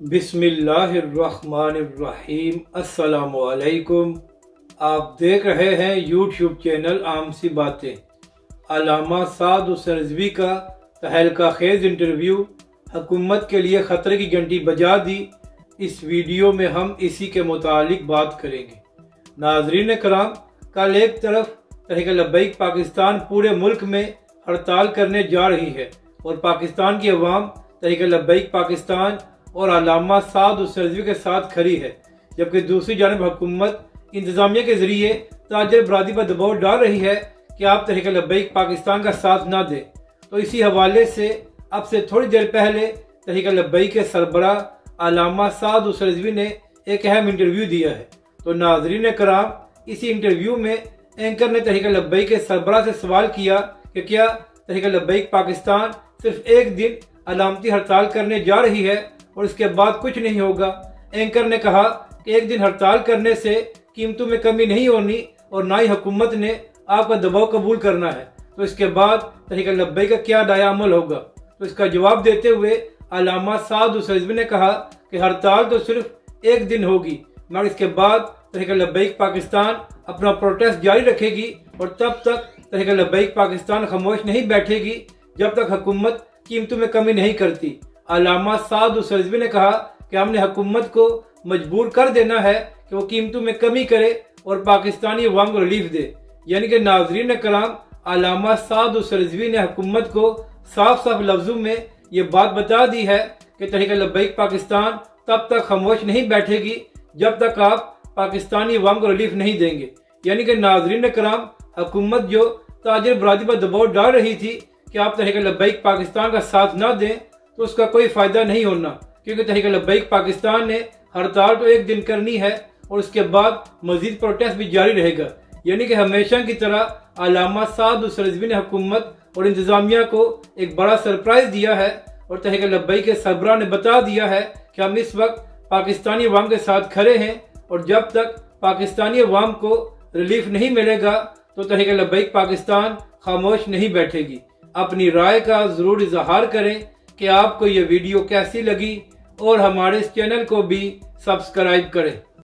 बिस्मिल्लाहिर्रहमानिर्रहीम। अस्सलाम वालेकुम। आप देख रहे हैं यूट्यूब चैनल आम सी बातें। अल्लामा साद सरजवी का तहलका खेज इंटरव्यू हुकूमत के लिए ख़तरे की घंटी बजा दी। इस वीडियो में हम इसी के मुतालिक बात करेंगे। नाजरीन कराम, कल एक तरफ तहरीक लब्बैक पाकिस्तान पूरे मुल्क में हड़ताल करने जा रही है और पाकिस्तान की अवाम तहरीक लब्बैक पाकिस्तान और अल्लामा साद सरजवी के साथ खड़ी है, जबकि दूसरी जानब हुकूमत इंतजामिया के जरिए ताजर बरादरी पर दबाव डाल रही है कि आप तहरीक लब्बैक पाकिस्तान का साथ ना दें। तो इसी हवाले से अब से थोड़ी देर पहले तहरीक लब्बैक के सरबराह अल्लामा साद सरजवी ने एक अहम इंटरव्यू दिया है। तो नाजरीन कराम, इसी इंटरव्यू में एंकर ने तहरीक लब्बैक के सरबराह से सवाल किया कि क्या तहरीक लब्बैक पाकिस्तान सिर्फ एक दिन अलामती हड़ताल करने जा रही है और इसके बाद कुछ नहीं होगा। एंकर ने कहा कि एक दिन हड़ताल करने से कीमतों में कमी नहीं होनी और ना ही हुकूमत ने आपका दबाव कबूल करना है, तो इसके बाद तहरीक लब्बैक का क्या दाया अमल होगा। तो इसका जवाब देते हुए अल्लामा साद सरजवी ने कहा कि हड़ताल तो सिर्फ एक दिन होगी, मगर इसके बाद तहरीक लब्बैक पाकिस्तान अपना प्रोटेस्ट जारी रखेगी और तब तक तहरीक लब्बैक पाकिस्तान खामोश नहीं बैठेगी जब तक हुकूमत कीमतों में कमी नहीं करती। अल्लामा साद सरजवी ने कहा कि हमने हुकूमत को मजबूर कर देना है कि वो कीमतों में कमी करे और पाकिस्तानी अवाम को रिलीफ दे। यानी कि नाजरीन कराम, अल्लामा साद सरजवी ने हुकूमत को साफ साफ लफ्जों में ये बात बता दी है कि तहरीक लब्बैक पाकिस्तान तब तक खामोश नहीं बैठेगी जब तक आप पाकिस्तानी अवाम को रिलीफ नहीं देंगे। यानी कि नाजरीन कराम, हुकूमत जो ताजर बरादरी पर दबाव डाल रही थी कि आप तहरीक लब्बैक पाकिस्तान का साथ ना दें, तो उसका कोई फ़ायदा नहीं होना, क्योंकि तहरीक लब्बैक पाकिस्तान ने हड़ताल तो एक दिन करनी है और उसके बाद मजीद प्रोटेस्ट भी जारी रहेगा। यानी कि हमेशा की तरह अल्लामा साद सरजवी ने हुकूमत और इंतज़ामिया को एक बड़ा सरप्राइज़ दिया है और तहरीक लब्बैक के सरबराह ने बता दिया है कि हम इस वक्त पाकिस्तानी अवाम के साथ खड़े हैं और जब तक पाकिस्तानी अवाम को रिलीफ नहीं मिलेगा तो तहरीक लब्बैक पाकिस्तान खामोश नहीं बैठेगी। अपनी राय का ज़रूर इजहार करें कि आपको ये वीडियो कैसी लगी और हमारे इस चैनल को भी सब्सक्राइब करें।